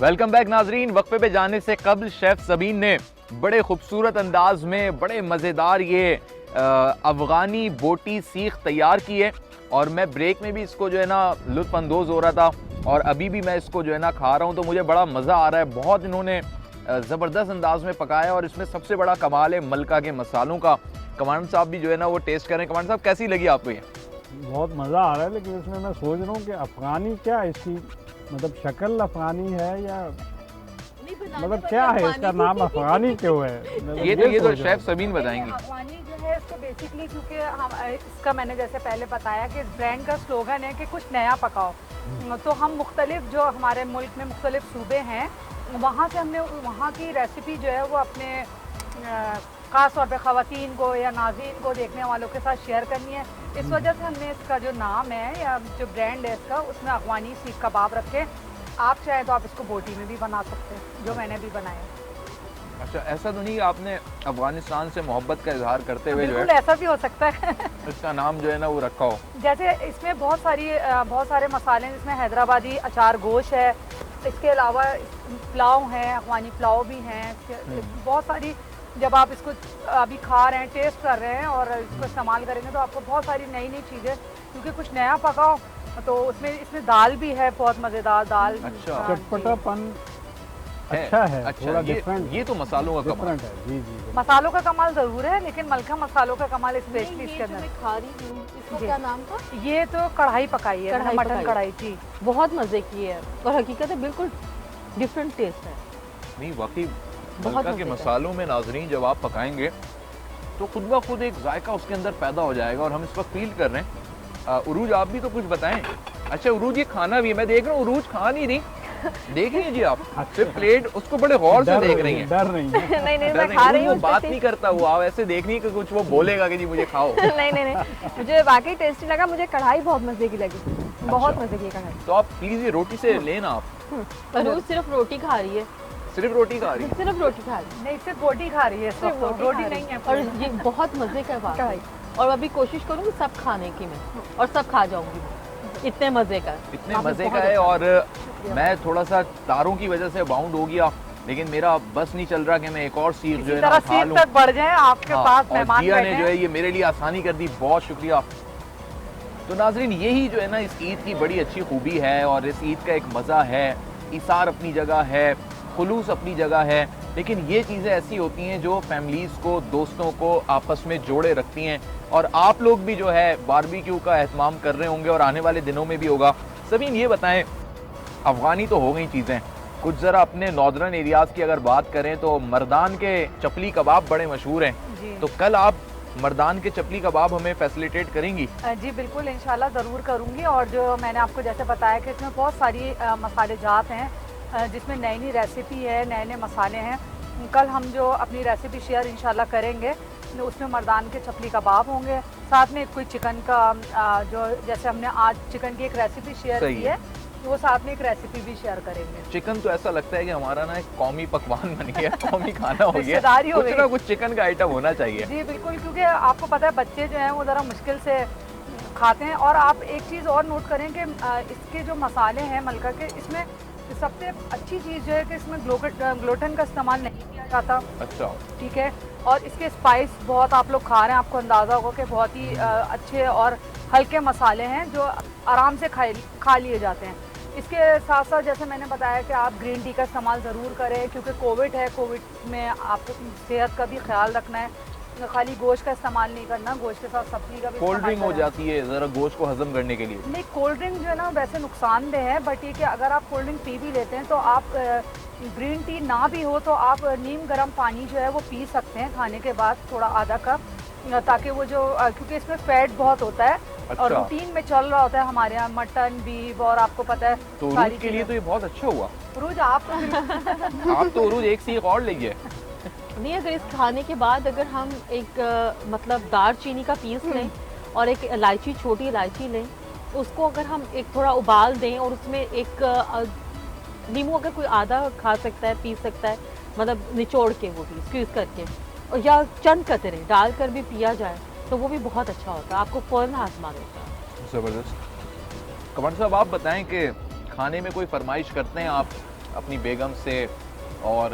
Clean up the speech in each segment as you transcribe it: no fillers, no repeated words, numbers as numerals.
Welcome back नाजरीन। वक्फे पे जाने से कबल शेफ सबीन ने बड़े खूबसूरत अंदाज में बड़े मज़ेदार ये अफ़गानी बोटी सीख तैयार की है और मैं ब्रेक में भी इसको जो है ना लुत्फ़अंदोज़ हो रहा था और अभी भी मैं इसको जो है ना खा रहा हूँ, तो मुझे बड़ा मज़ा आ रहा है। बहुत इन्होंने ज़बरदस्त अंदाज में पकाया और इसमें सबसे बड़ा कमाल है मलका के मसालों का। कमांडर साहब भी जो है ना वो टेस्ट करें। कमांडर साहब कैसी लगी आपको ये? बहुत मज़ा आ रहा है, लेकिन इसमें मैं सोच रहा हूँ कि अफ़गानी क्या इसकी मतलब शक्ल अफ़गानी है या मतलब क्या है इसका नाम अफ़गानी क्यों है? मतलब ये तो शेफ सबीन बताएंगी। अफ़गानी जो है इसको बेसिकली क्योंकि हम इसका मैंने जैसे पहले बताया कि इस ब्रांड का स्लोगन है कि कुछ नया पकाओ। तो हम मुख्तलिफ जो हमारे मुल्क में मुख्तलिफ सूबे हैं वहाँ से हमने वहाँ की रेसिपी जो है वो अपने ख़ास तौर पे ख़वातीन को या नाज़रीन को देखने वालों के साथ शेयर करनी है। इस वजह से हमने इसका जो नाम है या जो ब्रांड है इसका उसमें अफ़गानी सीख कबाब रखे। आप चाहें तो आप इसको बोटी में भी बना सकते हैं, जो मैंने भी बनाया। अच्छा, ऐसा तो नहीं आपने अफगानिस्तान से मोहब्बत का इजहार करते हुए जो है ऐसा भी हो सकता है इसका नाम जो है ना वो रखा हो? जैसे इसमें बहुत सारे मसाले हैं, जिसमें हैदराबादी अचार गोश्त है, इसके अलावा पुलाव हैं, अफगानी पुलाव भी हैं, बहुत सारी। जब आप इसको अभी खा रहे हैं, टेस्ट कर रहे हैं और इसको इस्तेमाल करेंगे तो आपको बहुत सारी नई नई चीज़ें, क्योंकि कुछ नया पकाओ तो इसमें दाल भी है, बहुत मज़ेदार दाल। अच्छा, चटपटापन अच्छा है। अच्छा, थोड़ा डिफरेंट ये तो मसालों का कमाल है। जी जी, मसालों का कमाल ज़रूर है, लेकिन मलका मसालों का कमाल स्पेशली इसके अंदर। खा रही हूँ, इसको क्या नाम था? ये तो कढ़ाई पकाई है, मटन कढ़ाई। जी, बहुत मज़े की है और हकीकत है बिल्कुल डिफरेंट टेस्ट है। नहीं, वाकई मलका के मसालों में नाजरीन जब आप पकाएंगे तो खुद ब खुद एक जायका उसके अंदर पैदा हो जाएगा और हम इस वक्त फील कर रहे हैं। उरूज आप भी तो कुछ बताएं। अच्छा, उरूज ये खाना भी है, मैं देख रहा हूँ उरूज खा नहीं रही। देख लीजिए आप, सिर्फ प्लेट उसको बड़े गौर से देख रही हैं। डर नहीं है। नहीं मैं खा रही हूँ। बात नहीं करता वो, आप ऐसे देख नहीं कि कुछ वो बोलेगा कि जी मुझे खाओ। नहीं मुझे वाकई टेस्टी लगा। मुझे कढ़ाई बहुत मजे की लगी, बहुत मजे की कढ़ाई। तो आप प्लीज ये रोटी से लेना आप। अरूज सिर्फ रोटी खा रही है, सिर्फ रोटी खा रही है? सिर्फ रोटी खा रही है। नहीं, सिर्फ रोटी खा रही है, सिर्फ रोटी नहीं है। और ये बहुत मजे का बात है और अभी कोशिश करूँगी सब खाने की मैं, और सब खा जाऊंगी। इतने मजे का है और मैं थोड़ा सा तारों की वजह से बाउंड हो गया, लेकिन मेरा बस नहीं चल रहा कि मैं एक और सीख जो है ना खा लूं। तक बढ़ जाए आपके पास मेहमान जिया ने जो है ये मेरे लिए आसानी कर दी, बहुत शुक्रिया। तो नाजरीन, यही जो है ना इस ईद की बड़ी अच्छी खूबी है और इस ईद का एक मज़ा है। इसार अपनी जगह है, खुलूस अपनी जगह है, लेकिन ये चीज़ें ऐसी होती हैं जो फैमिलीज़ को, दोस्तों को आपस में जोड़े रखती हैं। और आप लोग भी जो है बारबेक्यू का एहतमाम कर रहे होंगे और आने वाले दिनों में भी होगा। सबीन ये बताएं, अफ़गानी तो हो गई चीज़ें, कुछ ज़रा अपने नॉर्दर्न एरियाज़ की अगर बात करें तो मर्दान के चपली कबाब बड़े मशहूर हैं, तो कल आप मर्दान के चपली कबाब हमें फैसिलिटेट करेंगी? जी बिल्कुल, इंशाल्लाह ज़रूर करूँगी। और जो मैंने आपको जैसे बताया कि इसमें बहुत सारी मसाले जात हैं, जिसमें नई नई रेसिपी है, नए नए मसाले हैं। कल हम जो अपनी रेसिपी शेयर इंशाल्लाह करेंगे, उसमें मर्दान के चपली कबाब होंगे, साथ में कोई चिकन का जो जैसे हमने आज चिकन की एक रेसिपी शेयर की है, वो साथ में एक रेसिपी भी शेयर करेंगे। चिकन तो ऐसा लगता है कि हमारा ना एक कौमी पकवान बन गया, कौमी खाना हो गया, कुछ ना कुछ चिकन का आइटम होना चाहिए। जी बिल्कुल, क्योंकि आपको पता है बच्चे जो हैं वो ज़रा मुश्किल से खाते हैं। और आप एक चीज़ और नोट करें कि इसके जो मसाले हैं मलका के, इसमें सबसे अच्छी चीज़ जो है कि इसमें ग्लूटेन का इस्तेमाल नहीं किया जाता। अच्छा, ठीक है। और इसके स्पाइस बहुत आप लोग खा रहे हैं, आपको अंदाज़ा होगा कि बहुत ही अच्छे और हल्के मसाले हैं जो आराम से खा लिए जाते हैं। इसके साथ साथ जैसे मैंने बताया कि आप ग्रीन टी का इस्तेमाल ज़रूर करें, क्योंकि कोविड है, कोविड में आपको सेहत का भी ख्याल रखना है। खाली गोश्त का इस्तेमाल नहीं करना, गोश्त के साथ सब्जी का भी। कोल्ड ड्रिंक हो जाती है ज़रा गोश्त को हजम करने के लिए? नहीं, कोल्ड ड्रिंक जो है ना वैसे नुकसानदेह है, बट ये कि अगर आप कोल्ड ड्रिंक पी भी लेते हैं तो आप ग्रीन टी ना भी हो तो आप नीम गर्म पानी जो है वो पी सकते हैं खाने के बाद, थोड़ा आधा कप, ताकि वो जो क्योंकि इसमें फैट बहुत होता है। अच्छा। और रूटीन में चल रहा होता है हमारे यहाँ मटन, बीफ, और आपको पता है तो उरूज के लिए तो ये बहुत अच्छा हुआ। उरूज आप तो उरूज एक सीख और लीजिए। नहीं, अगर इस खाने के बाद अगर हम एक मतलब दार चीनी का पीस लें और एक इलायची, छोटी इलायची लें, उसको अगर हम एक थोड़ा उबाल दें और उसमें एक नींबू अगर कोई आधा खा सकता है, पी सकता है, मतलब निचोड़ के वो भी स्क्वीज करके, और या चंद कतरे डाल कर भी पिया जाए तो वो भी बहुत अच्छा होता है, आपको फ़ौरन आज़मा देता है। ज़बरदस्त। कमांडर साहब, आप बताएं कि खाने में कोई फरमाइश करते हैं आप अपनी बेगम से, और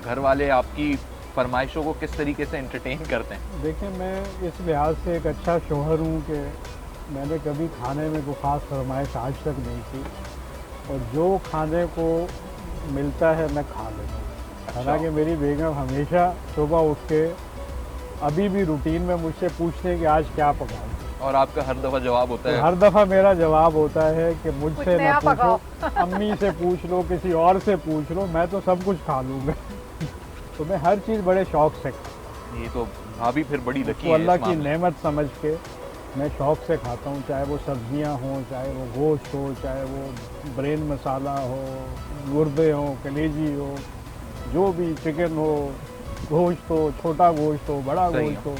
घर वाले आपकी फरमाइशों को किस तरीके से एंटरटेन करते हैं? देखिए, मैं इस लिहाज से एक अच्छा शौहर हूँ कि मैंने कभी खाने में कोई ख़ास फरमाइश आज तक नहीं की, और जो खाने को मिलता है मैं खा लेता हूँ। हालांकि मेरी बेगम हमेशा सुबह उठ के अभी भी रूटीन में मुझसे पूछते हैं कि आज क्या पकाऊं, और आपका हर दफ़ा जवाब होता है? हर दफ़ा मेरा जवाब होता है कि मुझसे कुछ नया ना पूछो, अम्मी से पूछ लो, किसी और से पूछ लो, मैं तो सब कुछ खा लूँगा। तो मैं हर चीज़ बड़े शौक़ से खाता ये तो भाभी फिर बड़ी लकी हूँ, है अल्लाह इस की मामले में। नेमत समझ के मैं शौक़ से खाता हूँ। चाहे वो सब्जियाँ हों, चाहे वो गोश्त हो, चाहे वो ब्रेन मसाला हो, गुर्दे हो, कलेजी हो, जो भी, चिकन हो, गोश्त हो, छोटा गोश्त हो, बड़ा सही गोश्त हो।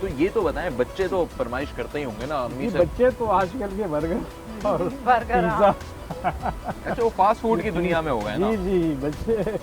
तो ये तो बताएं, बच्चे तो फरमाइश करते ही होंगे ना अम्मी ये से? बच्चे तो आजकल के बर्गर और बर्गर, पिज़्ज़ा, अच्छा, वो फास्ट फूड की दुनिया में हो गए ना? जी जी, बच्चे,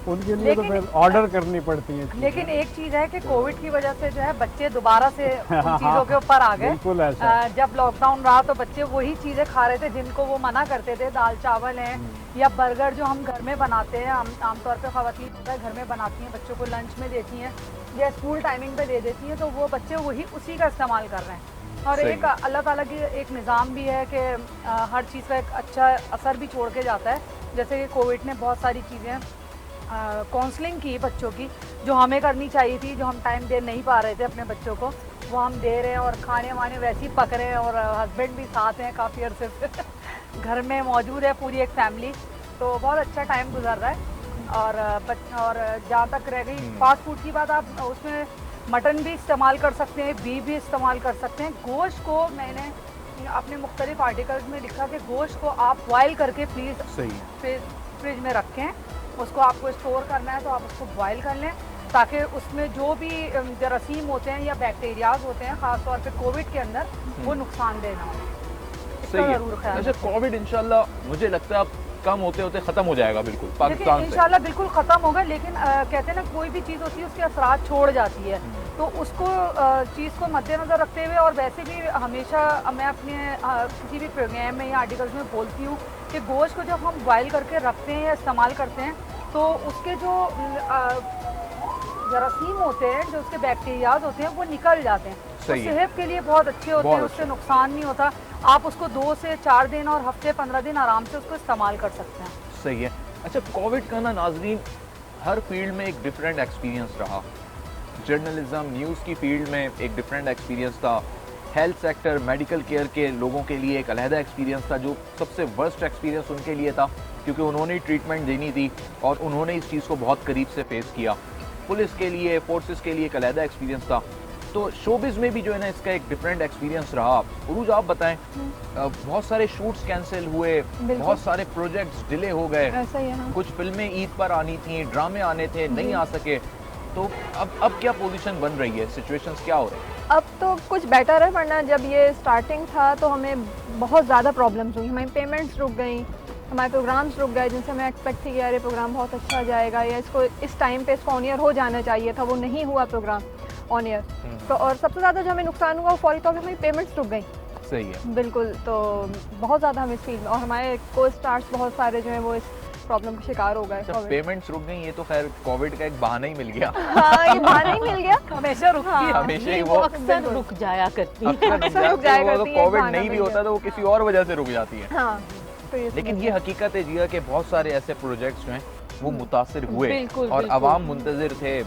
उनके लिए तो लेकिन- फिर ऑर्डर करनी पड़ती है चीज़ें। लेकिन एक चीज़ है कि कोविड की वजह से जो है बच्चे दोबारा से उन हाँ, चीज़ों के ऊपर आ गए। बिल्कुल ऐसा है। जब लॉकडाउन रहा तो बच्चे वही चीज़ें खा रहे थे जिनको वो मना करते थे। दाल चावल हैं या बर्गर जो हम घर में बनाते हैं, आमतौर पे ख़वातीन घर में बनाती हैं, बच्चों को लंच में देती हैं या स्कूल टाइमिंग पे दे देती हैं, तो वो बच्चे वही उसी का इस्तेमाल कर रहे हैं। और सही एक अल्लाह ताला की एक निज़ाम भी है कि हर चीज़ का एक अच्छा असर भी छोड़ के जाता है। जैसे कि कोविड ने बहुत सारी चीज़ें काउंसलिंग की बच्चों की, जो हमें करनी चाहिए थी, जो हम टाइम दे नहीं पा रहे थे अपने बच्चों को, वो हम दे रहे हैं। और खाने वाने वैसे ही पक रहे हैं, और हस्बैंड भी साथ हैं काफ़ी अरसे से घर में मौजूद है पूरी एक फैमिली, तो बहुत अच्छा टाइम गुजर रहा है। और जहाँ तक रह गई फास्ट फूड की बात, आप उसमें मटन भी इस्तेमाल कर सकते हैं, बीफ भी इस्तेमाल कर सकते हैं। गोश्त को मैंने अपने मुख्तलिफ आर्टिकल्स में लिखा कि गोश्त को आप बॉयल करके प्लीज़ सही फ्रिज में रखें। उसको आपको स्टोर करना है तो आप उसको बॉयल कर लें, ताकि उसमें जो भी जरासीम होते हैं या बैक्टीरियाज होते हैं, ख़ास तौर पे कोविड के अंदर, वो नुकसानदेह ना हो। सही है। ज़रूर ख्याल अच्छा, कोविड इंशाल्लाह मुझे लगता है अब कम होते होते ख़त्म हो जाएगा बिल्कुल देखिए, पाकिस्तान से। इंशाल्लाह बिल्कुल ख़त्म होगा, लेकिन कहते हैं ना, कोई भी चीज़ होती है उसके असरात छोड़ जाती है, तो उसको चीज़ को मद्देनज़र रखते हुए, और वैसे भी हमेशा मैं अपने किसी भी प्रोग्राम में या आर्टिकल्स में बोलती हूँ कि गोश्त को जब हम बॉयल करके रखते हैं या इस्तेमाल करते हैं, तो उसके जो जरासीम होते हैं, जो उसके बैक्टीरियाज होते हैं, वो निकल जाते हैं। तो सही है। सेहत के लिए बहुत अच्छे होते बहुत हैं, उससे अच्छे। नुकसान नहीं होता। आप उसको 2 से 4 दिन और हफ्ते 15 दिन आराम से उसको इस्तेमाल कर सकते हैं। सही है। अच्छा, कोविड का ना नाज़रीन, हर फील्ड में एक डिफरेंट एक्सपीरियंस रहा। जर्नलिज्म, न्यूज़ की फील्ड में एक डिफरेंट एक्सपीरियंस था। हेल्थ सेक्टर, मेडिकल केयर के लोगों के लिए एक अलहदा एक्सपीरियंस था, जो सबसे वर्स्ट एक्सपीरियंस उनके लिए था, क्योंकि उन्होंने ट्रीटमेंट देनी थी और उन्होंने इस चीज़ को बहुत करीब से फेस किया। पुलिस के लिए, फोर्सेस के लिए एक अलहदा एक्सपीरियंस था। तो शोबिज़ में भी जो है ना, इसका एक डिफरेंट एक्सपीरियंस रहा। उरूज, आप बताएं, बहुत सारे शूट्स कैंसिल हुए, बहुत सारे प्रोजेक्ट्स डिले हो गए, ऐसा ही है ना। कुछ फिल्में ईद पर आनी थी, ड्रामे आने थे, नहीं आ सके। तो अब क्या पोजीशन बन रही है, सिचुएशंस क्या हो रही है? अब तो कुछ बेटर है, वरना जब ये स्टार्टिंग था तो हमें बहुत ज़्यादा प्रॉब्लम्स हुई। हमारी पेमेंट्स रुक गई, हमारे प्रोग्राम्स रुक गए, जिनसे हमें एक्सपेक्ट थी कि यार ये प्रोग्राम बहुत अच्छा जाएगा, या इसको इस टाइम पे इसको ऑन ईयर हो जाना चाहिए था, वो नहीं हुआ प्रोग्राम ऑन ईयर। तो और सबसे ज़्यादा जो हमें नुकसान हुआ वो फॉल का, हमारी पेमेंट्स रुक गई। सही है। बिल्कुल, तो बहुत ज़्यादा हम इस फील्ड में, और हमारे को स्टार्स बहुत सारे जो हैं वो इस प्रॉब्लम का शिकार हो गए। अच्छा, पेमेंट्स रुक गई, ये तो खैर कोविड का एक बहाना ही मिल गया। हाँ, ये बहाना ही मिल गया। हमेशा रुकती है। हाँ, हमेशा ये ही वो वो अक्सर रुक जाया करती है। अक्सर रुक जाया अगर करती है, कोविड बहाना नहीं भी मिल होता गया। तो वो किसी और वजह से रुक जाती है। हाँ, तो ये लेकिन समझ ये गए। हकीकत है जिया कि बहुत सारे ऐसे प्रोजेक्ट्स जो हैं वो मुतासिर हुए बिल्कुल, और बिल्कुल। अवाम मुंतजिर थे।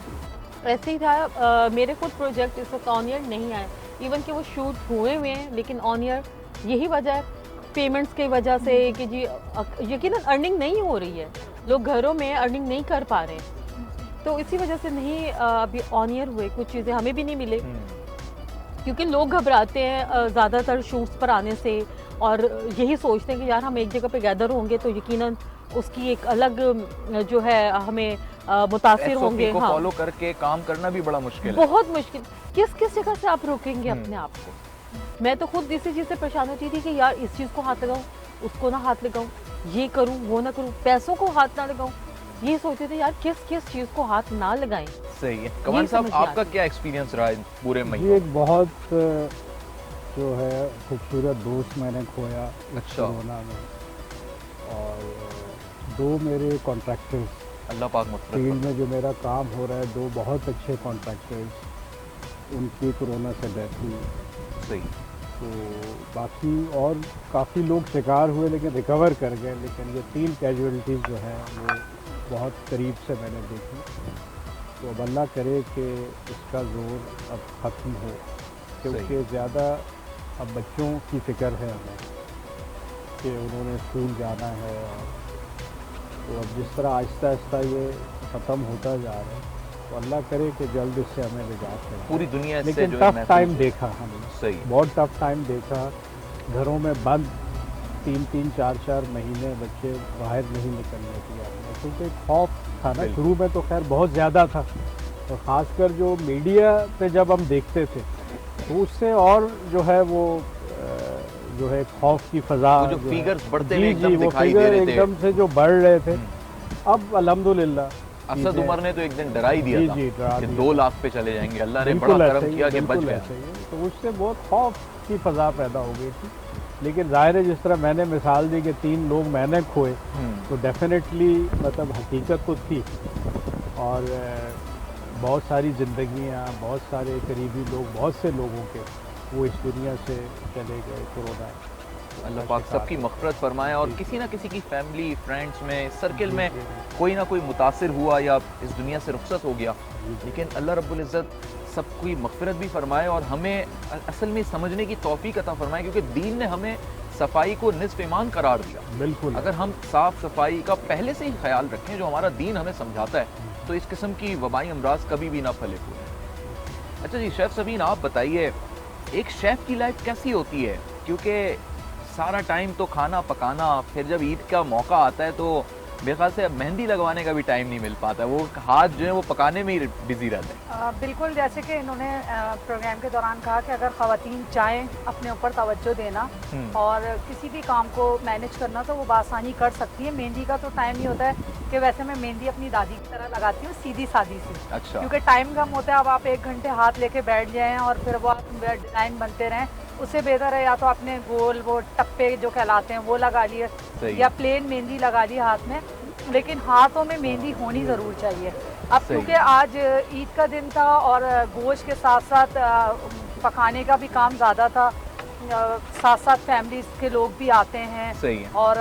ऐसे ही था। मेरे खुद प्रोजेक्ट इस वक्त ऑन ईयर नहीं आए, इवन कि वो शूट हुए हुए हैं, लेकिन ऑन ईयर यही वजह है, पेमेंट्स की वजह से कि जी यकीनन अर्निंग नहीं हो रही है, लोग घरों में अर्निंग नहीं कर पा रहे हैं, तो इसी वजह से नहीं अभी ऑन ईयर हुए। कुछ चीज़ें हमें भी नहीं मिले, क्योंकि लोग घबराते हैं ज़्यादातर शूट्स पर आने से, और यही सोचते हैं कि यार हम एक जगह पे गैदर होंगे तो यकीनन उसकी एक अलग जो है हमें मुतासिर SOP होंगे। को हाँ, फॉलो करके काम करना भी बड़ा मुश्किल है। बहुत मुश्किल। किस किस जगह से आप रोकेंगे अपने आप को? मैं तो खुद इसी चीज़ से परेशान होती थी कि यार इस चीज़ को हाथ लगाऊं, उसको ना हाथ लगाऊं, ये करूं, वो ना करूं, पैसों को हाथ ना लगाऊं, ये सोचते थे यार किस किस चीज़ को हाथ ना लगाएं। सही है। कमान साहब, समझ में आपका आता क्या एक्सपीरियंस रहा इन पूरे जी, महीने? एक बहुत जो है खूबसूरत दोस्त मैंने खोया अच्छा। कोरोना में, और दो मेरे कॉन्ट्रैक्टर्स अल्लाह पाक मग़फ़िरत फील्ड में जो मेरा काम हो रहा है, दो बहुत अच्छे कॉन्ट्रैक्टर्स, उनकी कोरोना से डेथ हुई। फरमाए। सही। तो बाकी और काफ़ी लोग शिकार हुए लेकिन रिकवर कर गए, लेकिन ये 3 कैजुअलिटीज़ जो हैं वो बहुत करीब से मैंने देखी। तो अब अल्लाह करे कि इसका ज़ोर अब ख़त्म हो, क्योंकि ज़्यादा अब बच्चों की फ़िक्र है हमें कि उन्होंने स्कूल जाना है। तो अब जिस तरह आहिस्ता आहिस्ता ये ख़त्म होता जा रहा है, तो अल्लाह करे कि जल्द इससे हमें निजात मिले। पूरी दुनिया इससे लेकिन जो है टफ महफूज टाइम हो। देखा हमने, सही। बहुत टफ टाइम देखा। घरों में बंद 3-3, 4-4 महीने बच्चे बाहर नहीं निकलने दिया हमने, क्योंकि खौफ था ना। बिल्कुल। शुरू में तो खैर बहुत ज़्यादा था, और ख़ासकर जो मीडिया पे जब हम देखते थे तो उससे और जो है वो जो है खौफ की फ़ज़ा, वो जो फिगर्स बढ़ते हुए जी एकदम वो दिखाई दे फिगर रहे थे। एकदम से जो बढ़ रहे थे, अब अल्हम्दुलिल्लाह असद चीज़ें- उमर ने तो एक दिन डरा ही दिया जी, था जी, डरा कि दिया 2 लाख पे चले जाएंगे। अल्लाह ने बिल्कुल बड़ा ऐसा करम ही किया है, कि बच बिल्कुल गया। ऐसा ही है। तो उससे बहुत खौफ की फ़ज़ा पैदा हो गई थी। लेकिन ज़ाहिर है जिस तरह मैंने मिसाल दी कि 3 लोग मैंने खोए, तो डेफिनेटली मतलब हकीकत तो थी। और बहुत सारी ज़िंदगियाँ, बहुत सारे करीबी लोग, बहुत से लोगों के वो इस दुनिया से चले गए कोरोना। अल्लाह पाक सबकी मग़फ़िरत फरमाए। और जी, किसी ना किसी की फैमिली, फ्रेंड्स में, सर्किल जी, में जी। कोई ना कोई मुतासिर हुआ या इस दुनिया से रुखसत हो गया। जी, जी। लेकिन अल्लाह रब्बुल इज़्ज़त सबकी मग़फ़िरत भी फरमाए और हमें असल में समझने की तौफ़ीक अता फरमाए, क्योंकि दीन ने हमें सफाई को निस्फ़ ईमान करार दिया। बिल्कुल। अगर हम साफ़ सफाई का पहले से ही ख्याल रखें जो हमारा दीन हमें समझाता है, तो इस किस्म की वबाई अमराज कभी भी ना फैले हुए। अच्छा जी, शेफ़ सबीन आप बताइए, एक शेफ़ की लाइफ कैसी होती है? क्योंकि सारा टाइम तो खाना पकाना, फिर जब ईद का मौका आता है तो मेरे ख्याल से अब मेहंदी लगवाने का भी टाइम नहीं मिल पाता, वो हाथ जो है वो पकाने में ही बिजी रहते हैं। बिल्कुल, जैसे कि इन्होंने प्रोग्राम के दौरान कहा कि अगर ख़वातीन चाहें अपने ऊपर तवज्जो देना और किसी भी काम को मैनेज करना तो वो बासानी कर सकती है। मेहंदी का तो टाइम ही होता है कि वैसे मैं मेहंदी अपनी दादी की तरह लगाती हूँ, सीधी सादी सी। अच्छा। क्योंकि टाइम कम होता है। अब आप 1 घंटे हाथ लेके बैठ जाएं और फिर वो डिज़ाइन बनते रहें, उससे बेहतर है या तो आपने गोल वो टप्पे जो कहलाते हैं वो लगा लिए सही। या प्लेन मेहंदी लगा ली हाथ में, लेकिन हाथों में मेहंदी होनी ज़रूर चाहिए। अब सही। क्योंकि आज ईद का दिन था और गोश्त के साथ साथ पकाने का भी काम ज़्यादा था, साथ साथ फैमिली के लोग भी आते हैं। सही है। और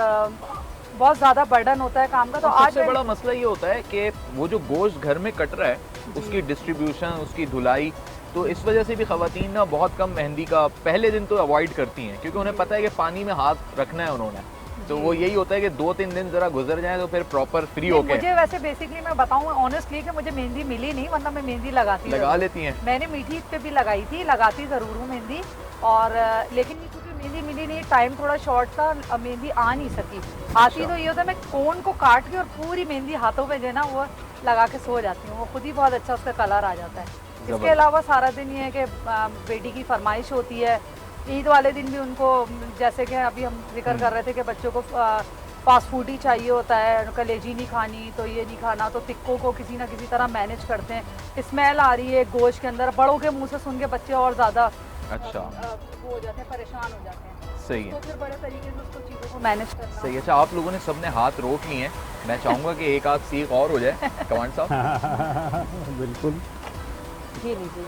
बहुत ज़्यादा बर्डन होता है काम का। तो आज सबसे बड़ा मसला ये होता है कि वो जो गोश्त घर में कट रहा है उसकी डिस्ट्रीब्यूशन, उसकी धुलाई, तो इस वजह से भी ख़वातीन ना बहुत कम मेहंदी का पहले दिन तो अवॉइड करती हैं, क्योंकि उन्हें पता है कि पानी में हाथ रखना है उन्होंने। तो वो यही होता है कि 2-3 दिन ज़रा गुजर जाए तो फिर प्रॉपर फ्री होके मुझे वैसे बेसिकली मैं बताऊँ ऑनेस्टली कि मुझे मेहंदी मिली नहीं, वरना मैं मेहंदी लगाती लगा लेती हैं। मैंने मीठी ईद पे भी लगाई थी, लगाती ज़रूर हूँ मेहंदी। और लेकिन क्योंकि मेहंदी मिली नहीं, टाइम थोड़ा शॉर्ट था, मेहंदी आ नहीं सकी। आती तो ये होता है मैं कोन को काट के और पूरी मेहंदी हाथों पे जो है ना वो लगा के सो जाती हूँ, वो खुद ही बहुत अच्छा उसका कलर आ जाता है। इसके अलावा सारा दिन ये है कि बेटी की फरमाइश होती है। ईद वाले दिन भी उनको, जैसे कि अभी हम जिक्र कर रहे थे कि बच्चों को फास्ट फूड ही चाहिए होता है, कलेजी नहीं खानी तो ये नहीं खाना, तो टिक्कों को किसी ना किसी तरह मैनेज करते हैं। स्मेल आ रही है गोश्त के अंदर, बड़ों के मुंह से सुन के बच्चे और ज़्यादा अच्छा वो हो जाते हैं, परेशान हो जाते हैं। सही है। तो फिर बड़े तरीके से उसको चीज़ों को मैनेज करना। सही है। अच्छा, आप लोगों ने सबने हाथ रोक लिए हैं, मैं चाहूँगा कि एक आध सीख और हो जाए। कमांड साहब। बिल्कुल। ये लीजिए।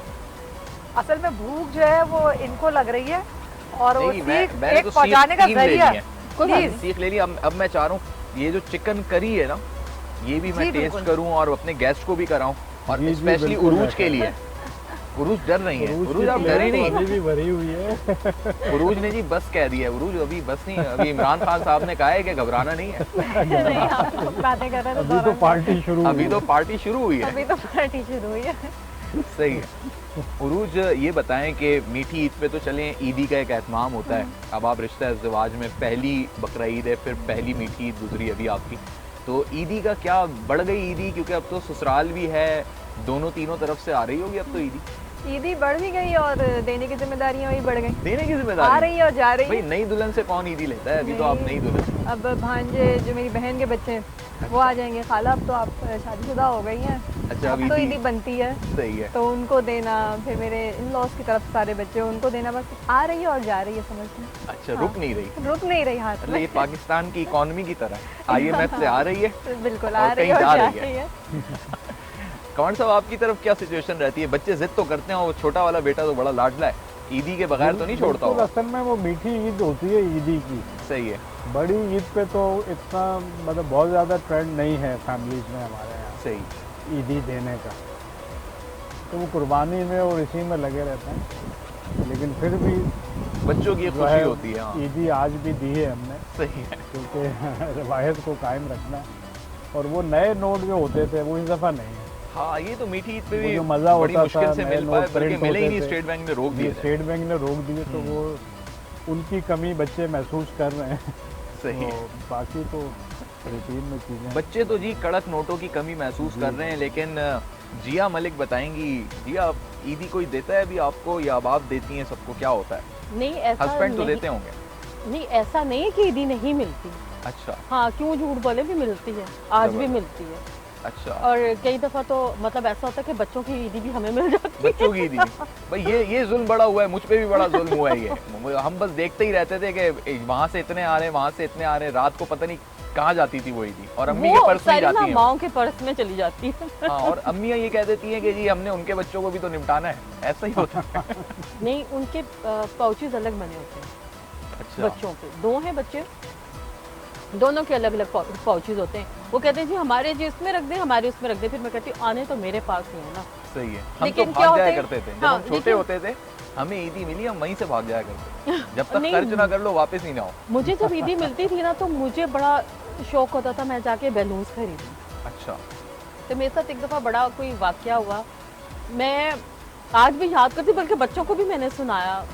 असल में भूख जो है वो इनको लग रही है और वो नहीं, सीख मैंने एक तो पहुंचाने का सीख 3 ले जरिया ली है। प्लीज। सीख ले ली। अब मैं चाह रहा हूँ ये जो चिकन करी है ना, ये भी मैं जी, टेस्ट बिल्कुल। करूँ और अपने गेस्ट को भी कराऊँ, और जी, जी, स्पेशली बिल्कुल उरूज ऐसा के लिए। उरूज डर रही है। उरूज आप डरी नहीं। अभी भी भरी हुई है। उरूज ने जी बस कह दिया है। उरूज अभी बस नहीं, अभी इमरान खान साहब ने कहा है कि घबराना नहीं है, नहीं, आपको बातें कर रहे थे अभी तो दौरान। पार्टी शुरू अभी हुई तो पार्टी शुरू हुई है। अभी तो पार्टी शुरू हुई है। सही है। उरूज ये बताएं कि मीठी ईद पे तो चलें ईदी का एक एहतमाम होता है, अब आप रिश्ता इज़्दिवाज में पहली बकरा ईद है, फिर पहली मीठी ईद गुजरी अभी आपकी, तो ईदी का क्या बढ़ गई ईदी, क्योंकि अब तो ससुराल भी है, दोनों तीनों तरफ से आ रही होगी अब तो ईदी। ईदी बढ़ भी गई और देने की जिम्मेदारियां भी बढ़ गई। देने की आ जिम्मेदारी रही है और जा रही भाई, है। नई दुल्हन से कौन ईदी लेता है? अभी तो आप नहीं। नई दुल्हन। अब भांजे जो मेरी बहन के बच्चे हैं वो आ जाएंगे। खाला अब तो आप शादीशुदा हो गई हैं, अच्छा, अब अब तो ईदी- ईदी बनती है सही है। तो उनको देना, फिर मेरे इन लॉज की तरफ सारे बच्चे उनको देना, बस आ रही है और जा रही है, समझ लें। अच्छा, हाँ। रुक नहीं रही। रुक नहीं रही हाथ मतलब में। ये पाकिस्तान की इकोनॉमी की तरह IMF से आ रही है बिल्कुल और आ रही कहीं है और जा जा रही रही है। कौन साहब, आपकी तरफ क्या सिचुएशन रहती है? बच्चे जिद तो करते हैं, वो छोटा वाला बेटा तो बड़ा लाडला है, ईदी के बगैर तो नहीं छोड़ता बिल्कुल, होगा। असल में वो मीठी ईद होती है ईदी की। सही है। बड़ी ईद पे तो इतना मतलब बहुत ज़्यादा ट्रेंड नहीं है फैमिलीज में हमारे यहाँ सही। ईदी देने का, तो वो कुर्बानी में और इसी में लगे रहते हैं। लेकिन फिर भी बच्चों की ये जो खुशी है होती है। हाँ, ईदी आज भी दी है हमने, सही है। क्योंकि रवायत को कायम रखना। और वो नए नोट जो होते थे वो इस दफ़ा नहीं है। हाँ, ये तो मीठी ईद पे वो भी जो मज़ा बड़ी होता मुश्किल था, से नए मिल नोट पाए, बल्कि प्रिंट मिले ही होते नहीं। थे। स्टेट बैंक ने रोक दिए ये थे। स्टेट बैंक ने रोक दिए तो वो उनकी कमी बच्चे महसूस कर रहे हैं। सही है। तो बाकी तो रूटीन में चीज़ें। बच्चे तो जी कड़क नोटों की कमी महसूस कर रहे हैं, लेकिन जिया मलिक बताएंगी। जिया, ईदी कोई देता है अभी आपको या अब आप देती हैं सबको, क्या होता है? नहीं ऐसा हस्बैंड तो नहीं, देते होंगे। नहीं ऐसा नहीं है कि ईदी नहीं मिलती। अच्छा हाँ, क्यों झूठ बोले, भी मिलती है, आज भी जबरदस्त। मिलती है। अच्छा, और कई दफ़ा तो मतलब ऐसा होता है कि बच्चों की ईदी भी हमें मिल जाती है। बच्चों की ईदी। भाई ये जुल्म बड़ा हुआ है, मुझ पे भी बड़ा जुल्म हुआ है ये। हम बस देखते ही रहते थे कि वहाँ से इतने आ रहे हैं, वहाँ से इतने आ रहे हैं, रात को पता नहीं कहाँ जाती थी वो ईदी, और अम्मी के वो पर्स में सारी ना जाती है। माओ के पर्स में चली जाती है। हाँ, और अम्मियाँ ये कह देती हैं कि जी हमने उनके बच्चों को भी तो निपटाना है, ऐसा ही होता है। नहीं, उनके पाउचेज अलग बने होते हैं अच्छा, बच्चों के। दो हैं बच्चे, दोनों के अलग अलग पाउचेज होते हैं। वो कहते हैं जी हमारे जी उसमें रख दे, हमारे उसमें रख दे। फिर मैं कहती हूँ आने तो मेरे पास ही है ना। सही है। हम तो लेकिन क्या भाग होता जाया है- करते थे जब हाँ, हम छोटे लेकिन- होते थे, हमें ईदी मिली हम वहीं से भाग जाया करते, जब तक नहीं। खर्च ना कर लो वापस ही ना हो। मुझे जब ईदी मिलती थी ना तो मुझे बड़ा शौक होता था मैं जाके बैलून्स खरीदूँ। अच्छा, तो मेरे साथ एक दफ़ा बड़ा कोई वाकया हुआ, मैं आज भी याद करती, बल्कि बच्चों को भी मैंने सुनाया।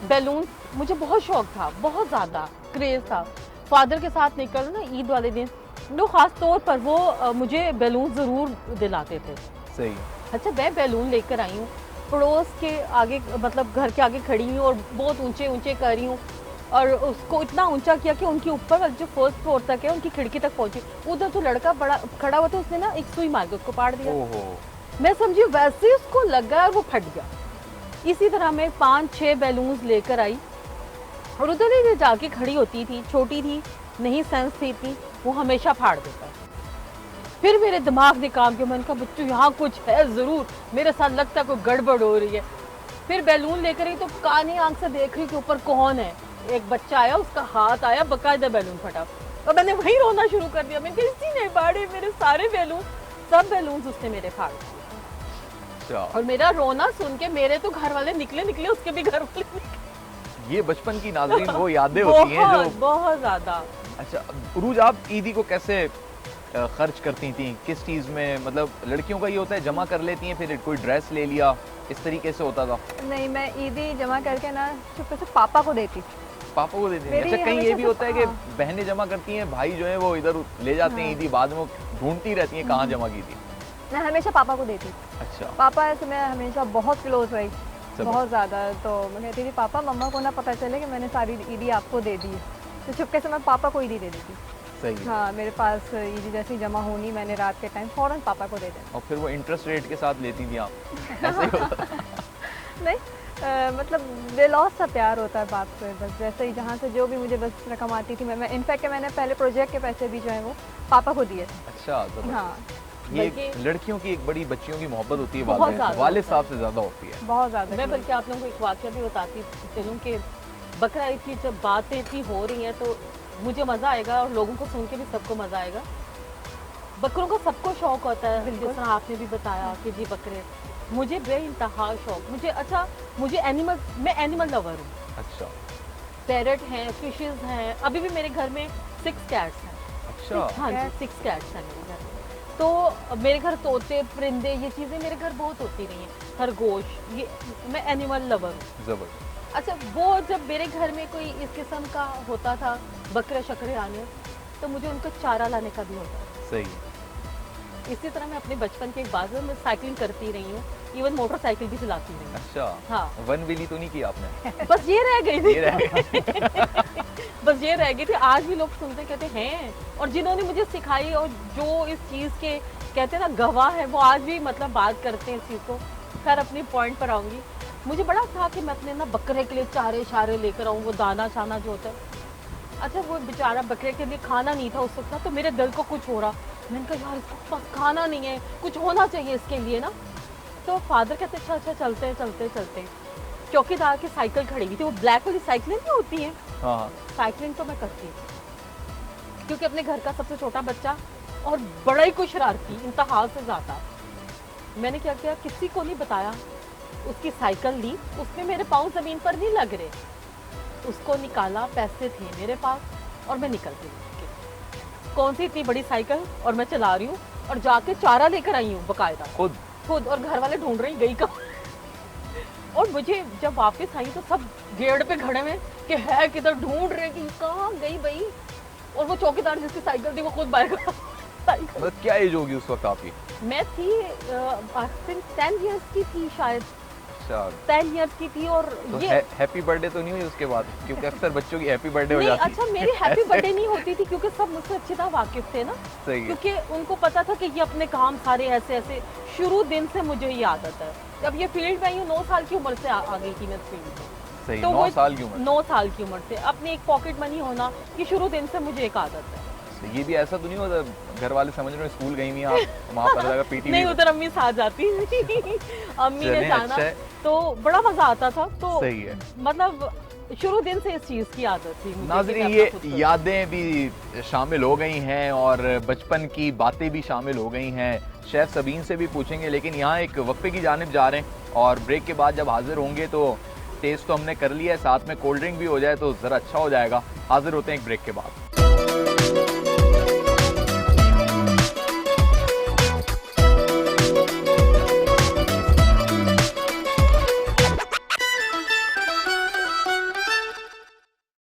बैलून मुझे बहुत शौक था, बहुत ज़्यादा क्रेज़ था। फादर के साथ निकल ना ईद वाले दिन, वो ख़ास तौर पर वो मुझे बैलून ज़रूर दिलाते थे। सही है। अच्छा, मैं बैलून लेकर आई हूँ, पड़ोस के आगे मतलब घर के आगे खड़ी हूँ और बहुत ऊंचे ऊंचे कर रही हूँ, और उसको इतना ऊंचा किया कि उनके ऊपर वाले जो फर्स्ट फ्लोर तक है उनकी खिड़की तक पहुंची। उधर तो लड़का बड़ा खड़ा हुआ था, उसने ना एक सुई मार के उसको पाड़ दिया। ओहो, मैं समझी वैसे ही उसको लगा और वो फट गया। इसी तरह मैं 5-6 बैलून्स लेकर आई और उधर ही जाके खड़ी होती थी, छोटी थी, नहीं सेंस थी इतनी, वो हमेशा फाड़ देता है। फिर मेरे दिमाग ने काम किया, मैंने कहा बच्चों यहाँ कुछ है ज़रूर, मेरे साथ लगता है कोई गड़बड़ हो रही है। फिर बैलून लेकर आई तो कानी आंख से देख रही कि ऊपर कौन है। एक बच्चा आया, उसका हाथ आया, बकायदा बैलून फटा और मैंने वहीं रोना शुरू कर दिया। मैंने कहा इसी ने फाड़े मेरे सारे बैलून, सब बैलून उसने मेरे फाड़ दिए। अच्छा, और मेरा रोना सुन के मेरे तो घर वाले निकले, उसके भी घर वाले निकले। ये बचपन की नाज़रीन वो यादें होती हैं जो। बहुत ज़्यादा। अच्छा उरूज, आप ईदी को कैसे खर्च करती थी? किस चीज़ में? मतलब लड़कियों का ये होता है जमा कर लेती हैं, फिर कोई ड्रेस ले लिया, इस तरीके से होता था? नहीं, मैं ईदी जमा करके ना चुपके से पापा को देती थी। पापा को देते हैं? मेरी अच्छा, कहीं ये हमेशा भी से- होता है कि हाँ। बहनें जमा करती हैं, भाई जो है वो इधर ले जाते हैं ईदी, बाद में वो ढूंढती रहती हैं कहाँ जमा की थी। मैं हमेशा पापा को देती थी। अच्छा, पापा से मैं हमेशा बहुत क्लोज रही, जबरदस्त। बहुत ज़्यादा। तो मैं कहती थी पापा मम्मा को ना पता चले कि मैंने सारी ईदी आपको दे दी है, तो चुपके से मैं पापा को ईदी दे देती। सही है। हाँ, मेरे पास ईदी जैसी जमा होनी, मैंने रात के टाइम फ़ौरन पापा को दे देना। और फिर वो इंटरेस्ट रेट के साथ लेती थी आप? ऐसे ही होता था? नहीं, मतलब बेलॉस सा प्यार होता है बाप से, बस जैसे ही जहाँ से जो भी मुझे बस रकम आती थी, मैं इनफैक्ट मैंने पहले प्रोजेक्ट के पैसे भी जो है वो पापा को दिए थे। अच्छा, जबरदस्त। हाँ, ये बल्कि- लड़कियों की एक बड़ी, बच्चियों की मोहब्बत होती है बहुत वालिद ज़्यादा वालिद होता है। साहब से ज़्यादा होती है। बहुत ज़्यादा। मैं बल्कि आप लोगों को एक वाकया भी बताती चलूँ कि बकरा ईद की जब बातें इतनी हो रही हैं तो मुझे मज़ा आएगा और लोगों को सुन के भी सबको मज़ा आएगा। बकरों का सबको शौक होता है, बिल्कुल। जिस तरह आपने भी बताया कि जी बकरे, मुझे बेइंतहा शौक। मुझे एनिमल, मैं एनिमल लवर हूँ। अच्छा पैरट हैं, फिशेस हैं, अभी भी मेरे घर में 6 कैट्स हैं। अच्छा, हाँ जी, 6 कैट्स हैं मेरे घर में। तो मेरे घर तोते, परिंदे, ये चीज़ें मेरे घर बहुत होती रही हैं, खरगोश, ये मैं एनिमल लवर हूँ। जबरदस्त। अच्छा, वो जब मेरे घर में कोई इस किस्म का होता था, बकरे शकरे आने, तो मुझे उनका चारा लाने का भी होता था। सही है। इसी तरह मैं अपने बचपन के एक बाद में साइकिलिंग करती रही हूँ, इवन मोटरसाइकिल भी चलाती रही हूँ। अच्छा, हाँ। वन व्हीली तो नहीं की आपने? बस ये रह गई थी। ये रह गई। बस ये रह गई थी। आज भी लोग सुनते कहते हैं, और जिन्होंने मुझे सिखाई और जो इस चीज़ के कहते हैं ना गवाह है, वो आज भी मतलब बात करते हैं इस चीज़ को। खैर अपनी पॉइंट पर आऊँगी। मुझे बड़ा था कि मैं अपने ना बकरे के लिए चारे शारे लेकर आऊँ, वो दाना शाना जो होता है। अच्छा, वो बेचारा बकरे के लिए खाना नहीं था उस वक्त ना, तो मेरे दिल को कुछ हो रहा। मैंने कहा यार इसके पास खाना नहीं है, कुछ होना चाहिए इसके लिए ना। तो फादर कहते अच्छा चलते। चौकीदार की साइकिल खड़ी हुई थी, वो ब्लैक वाली साइकिलें नहीं होती हैं। हाँ। साइकिलिंग तो मैं करती थी, क्योंकि अपने घर का सबसे छोटा बच्चा और बड़ा ही कुछ शरारती, इंतहा से ज़्यादा। मैंने क्या किया, किसी को नहीं बताया, उसकी साइकिल ली, उसमें मेरे पाँव ज़मीन पर नहीं लग रहे, उसको निकाला, पैसे थे मेरे पास और मैं निकल गई। कौन सी इतनी बड़ी साइकिल, और मैं चला रही हूँ और जाके चारा लेकर आई हूँ बकायदा खुद, और घर वाले ढूंढ रहे गई कहाँ। और मुझे जब वापस आई तो सब गेट पे खड़े में कि है किधर, ढूंढ रहे कि कहाँ गई भाई। और वो चौकीदार जिसकी साइकिल थी वो खुद बाइक साइकिल। मतलब क्या एज होगी उस वक्त आपकी? मैं थी 10 इयर्स की थी शायद। अच्छा, 10 इयर्स की थी। और तो ये हैप्पी बर्थडे तो नहीं हुई उसके बाद? क्योंकि अक्सर बच्चों की हैप्पी बर्थडे हो नहीं, जाती है। अच्छा मेरी हैप्पी बर्थडे नहीं होती थी, क्योंकि सब मुझसे अच्छी तरह वाकिफ थे ना। सही है। क्योंकि उनको पता था कि ये अपने काम सारे ऐसे ऐसे, शुरू दिन से मुझे ये आदत है। जब ये फील्ड में आई हूँ 9 साल की उम्र से आ गई थी मैं फील्ड में। सही, तो 9 साल की उम्र। 9 साल की उम्र से अपनी एक पॉकेट मनी होना, ये शुरू दिन से मुझे एक आदत है। ये भी ऐसा तो नहीं होता घर वाले समझ रहे हो स्कूल गई हुई आप, वहाँ पता लगा पीटी नहीं, उधर अम्मी साथ जाती अम्मी ने चलें, जाना अच्छा है। तो बड़ा मजा आता था। तो सही है। मतलब शुरू दिन से इस चीज की आदत थी मुझे। नाज़रीन, ये यादें भी शामिल हो गई हैं और बचपन की बातें भी शामिल हो गई हैं। शेफ सबीन से भी पूछेंगे, लेकिन यहाँ एक वक्फे की जानिब जा रहे हैं और ब्रेक के बाद जब हाजिर होंगे तो टेस्ट तो हमने कर लिया है, साथ में कोल्ड ड्रिंक भी हो जाए तो ज़रा अच्छा हो जाएगा। हाजिर होते हैं एक ब्रेक के बाद।